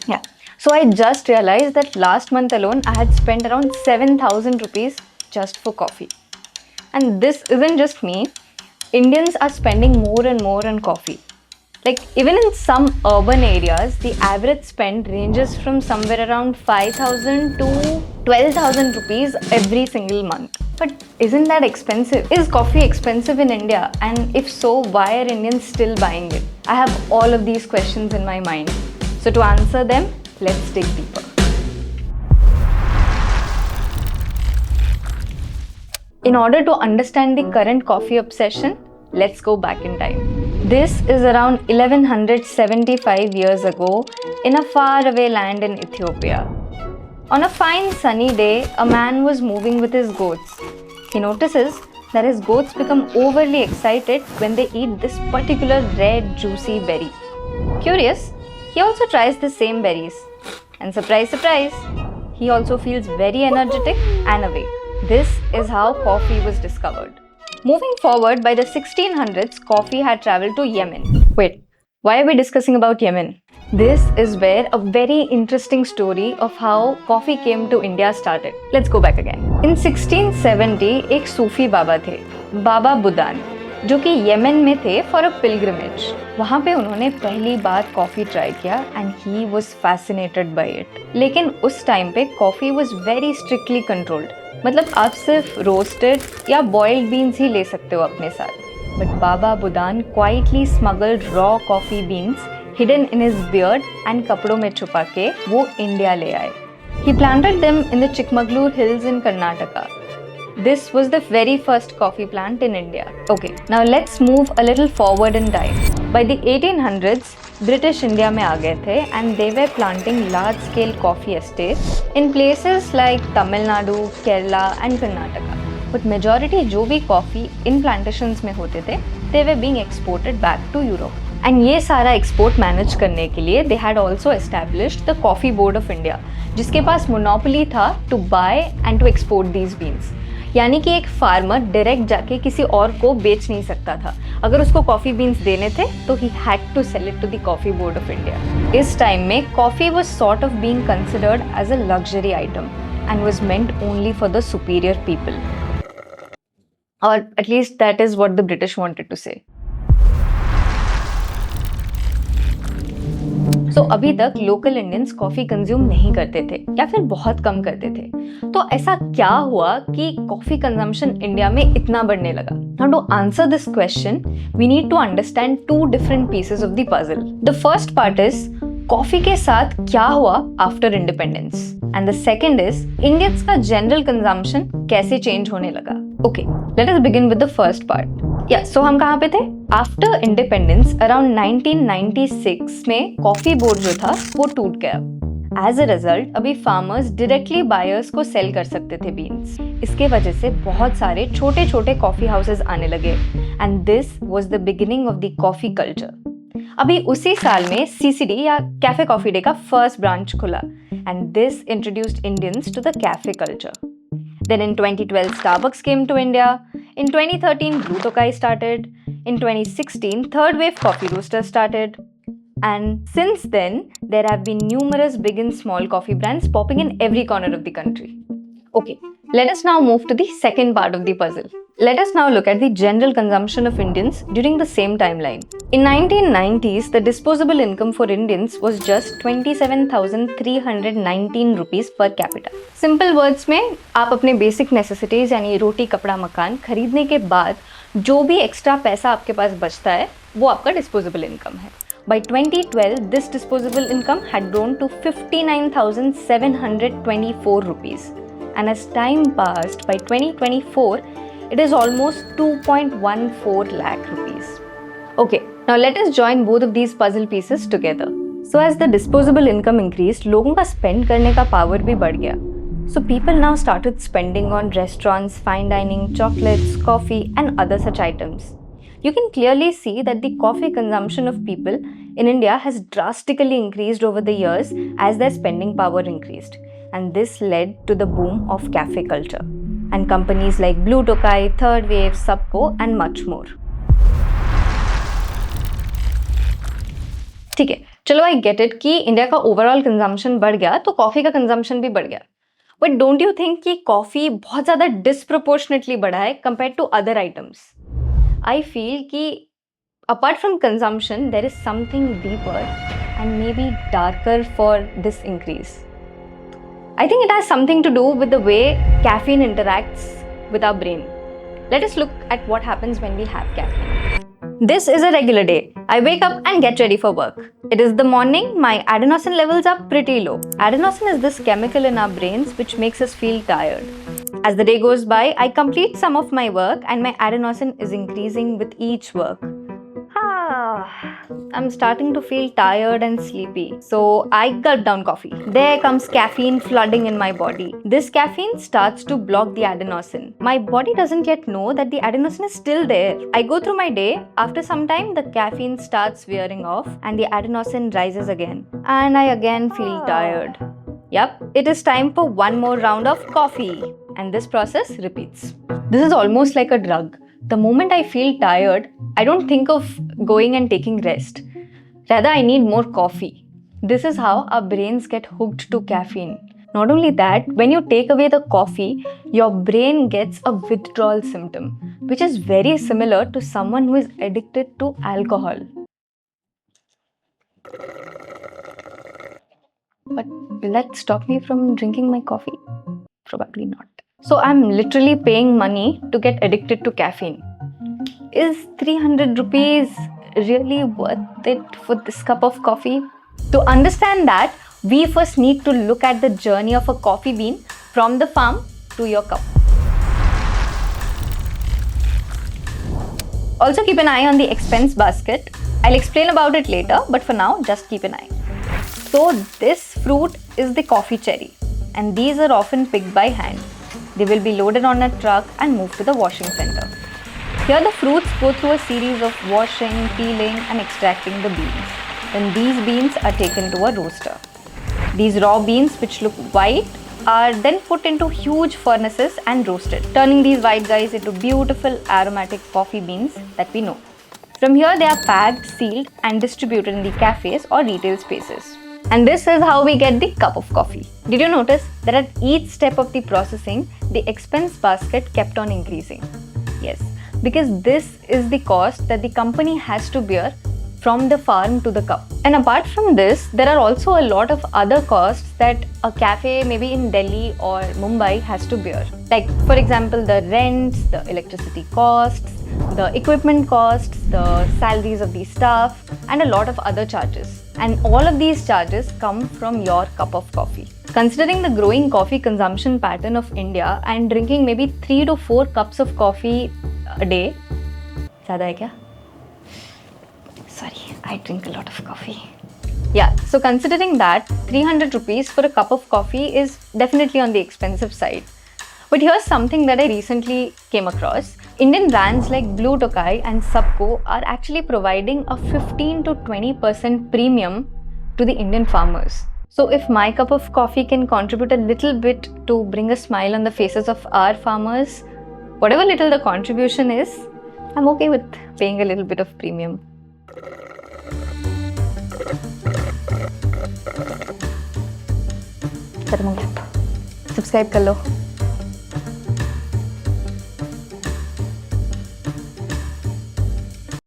Yeah. So I just realized that last month alone I had spent around 7,000 rupees just for coffee. And this isn't just me. Indians are spending more and more on coffee. Like, even in some urban areas, the average spend ranges from somewhere around 5,000 to 12,000 rupees every single month. But isn't that expensive? Is coffee expensive in India? And if so, why are Indians still buying it? I have all of these questions in my mind. So, to answer them, let's dig deeper. In order to understand the current coffee obsession, let's go back in time. This is around 1175 years ago in a faraway land in Ethiopia. On a fine sunny day, a man was moving with his goats. He notices that his goats become overly excited when they eat this particular red, juicy berry. Curious, he also tries the same berries. And surprise, surprise, he also feels very energetic and awake. This is how coffee was discovered. Moving forward, by the 1600s, coffee had traveled to Yemen. Wait, why are we discussing about Yemen? This is where a very interesting story of how coffee came to India started. Let's go back again. In 1670, एक सूफी बाबा थे, बाबा बुदान, जो कि Yemen में थे for a pilgrimage. वहाँ पे उन्होंने पहली बार कॉफ़ी ट्राई किया and he was fascinated by it. लेकिन उस टाइम पे coffee was very strictly controlled. मतलब आप सिर्फ रोस्टेड या बॉइल्ड बीन्स ही ले सकते हो अपने साथ. But Baba Budan quietly smuggled raw coffee beans hidden in his beard and कपड़ों में छुपा के वो इंडिया ले आए. He planted them in the Chikmagalur hills in Karnataka. This was the very first coffee plant in India. Okay, now let's move a little forward in time. By the 1800s, British India में आ गए थे and they were planting large-scale coffee estates in places like Tamil Nadu, Kerala and Karnataka. But majority जो भी coffee इन plantations में होते थे, they were being exported back to Europe. And ये सारा export manage करने के लिए they had also established the Coffee Board of India, जिसके पास monopoly था to buy and to export these beans. यानी कि एक फार्मर डायरेक्ट जाके किसी और को बेच नहीं सकता था. अगर उसको कॉफ़ी बीन्स देने थे तो he had to sell it to the coffee board of India. इस टाइम में coffee was sort of being considered as a luxury item and was meant only for the superior people. और at least that is what the British wanted to say. तो अभी तक local Indians coffee consume नहीं करते थे या फिर बहुत कम करते थे. तो ऐसा क्या हुआ कि कॉफी कंजम्पशन इंडिया में इतना बढ़ने लगा? Now to answer this question we need to understand two different pieces of the puzzle. The first part is coffee के साथ क्या हुआ after independence and the second is Indians का जनरल कंजम्पशन कैसे चेंज होने लगा. Okay, let us begin with the first part. Yeah so हम कहाँ पे थे? आफ्टर इंडिपेंडेंस अराउंड 1996 में कॉफी बोर्ड जो था वो टूट गया. एज अ रिजल्ट अभी फार्मर्स डायरेक्टली बायर्स को सेल कर सकते थे बीन्स. इसके वजह से बहुत सारे छोटे छोटे कॉफी हाउसेस आने लगे and this was the beginning of the coffee culture. अभी उसी साल में सीसीडी या कैफे कॉफी डे का फर्स्ट ब्रांच खुला and this introduced Indians to the cafe culture. Then in 2012, Starbucks came to India. In 2013, Blue Tokai started. In 2016, Third Wave Coffee Roasters started. And since then, there have been numerous big and small coffee brands popping in every corner of the country. Okay, let us now move to the second part of the puzzle. Let us now look at the general consumption of Indians during the same timeline. In 1990s, the disposable income for Indians was just 27,319 rupees per capita. Simple words में आप अपने basic necessities यानी रोटी कपड़ा मकान खरीदने के बाद जो भी extra पैसा आपके पास बचता है वो आपका disposable income है. By 2012, this disposable income had grown to 59,724 rupees. And as time passed, by 2024, it is almost 2.14 lakh rupees. Okay, now let us join both of these puzzle pieces together. So as the disposable income increased, लोगों का spend करने का power भी बढ़ गया. So people now started spending on restaurants, fine dining, chocolates, coffee and other such items. You can clearly see that the coffee consumption of people in India has drastically increased over the years as their spending power increased. And this led to the boom of cafe culture. And companies like Blue Tokai, Third Wave, Subco and much more. ठीक है, चलो I get it कि India का overall consumption बढ़ गया तो coffee का consumption भी बढ़ गया, बट डोंट यू थिंक कि कॉफ़ी बहुत ज़्यादा डिसप्रोपोर्शनेटली बढ़ा है compare to other items? I feel कि apart from consumption, there is something deeper and maybe darker for this increase. I think it has something to do with the way caffeine interacts with our brain. Let us look at what happens when we have caffeine. This is a regular day. I wake up and get ready for work. It is the morning, my adenosine levels are pretty low. Adenosine is this chemical in our brains which makes us feel tired. As the day goes by, I complete some of my work and my adenosine is increasing with each work. I'm starting to feel tired and sleepy, so I gulp down coffee. There comes caffeine flooding in my body. This caffeine starts to block the adenosine. My body doesn't yet know that the adenosine is still there. I go through my day. After some time, the caffeine starts wearing off and the adenosine rises again. And I again feel tired. Yep, it is time for one more round of coffee. And this process repeats. This is almost like a drug. The moment I feel tired, I don't think of going and taking rest. Rather, I need more coffee. This is how our brains get hooked to caffeine. Not only that, when you take away the coffee, your brain gets a withdrawal symptom, which is very similar to someone who is addicted to alcohol. But will that stop me from drinking my coffee? Probably not. So I'm literally paying money to get addicted to caffeine. Is 300 rupees really worth it for this cup of coffee? To understand that, we first need to look at the journey of a coffee bean from the farm to your cup. Also keep an eye on the expense basket. I'll explain about it later, but for now, just keep an eye. So this fruit is the coffee cherry, and these are often picked by hand. They will be loaded on a truck and moved to the washing center. Here the fruits go through a series of washing, peeling and extracting the beans. Then these beans are taken to a roaster. These raw beans, which look white, are then put into huge furnaces and roasted, turning these white guys into beautiful aromatic coffee beans that we know. From here they are packed, sealed and distributed in the cafes or retail spaces. And this is how we get the cup of coffee. Did you notice that at each step of the processing, the expense basket kept on increasing? Yes, because this is the cost that the company has to bear from the farm to the cup. And apart from this, there are also a lot of other costs that a cafe maybe in Delhi or Mumbai has to bear. Like for example, the rents, the electricity costs, the equipment costs, the salaries of the staff and a lot of other charges. And all of these charges come from your cup of coffee. Considering the growing coffee consumption pattern of India and drinking maybe 3 to 4 cups of coffee a day, ज़्यादा है क्या? Sorry, I drink a lot of coffee. Yeah, so considering that, 300 rupees for a cup of coffee is definitely on the expensive side. But here's something that I recently came across. Indian brands like Blue Tokai and Sabco are actually providing a 15 to 20% premium to the Indian farmers. So if my cup of coffee can contribute a little bit to bring a smile on the faces of our farmers, whatever little the contribution is, I'm okay with paying a little bit of premium. Subscribe कर लो.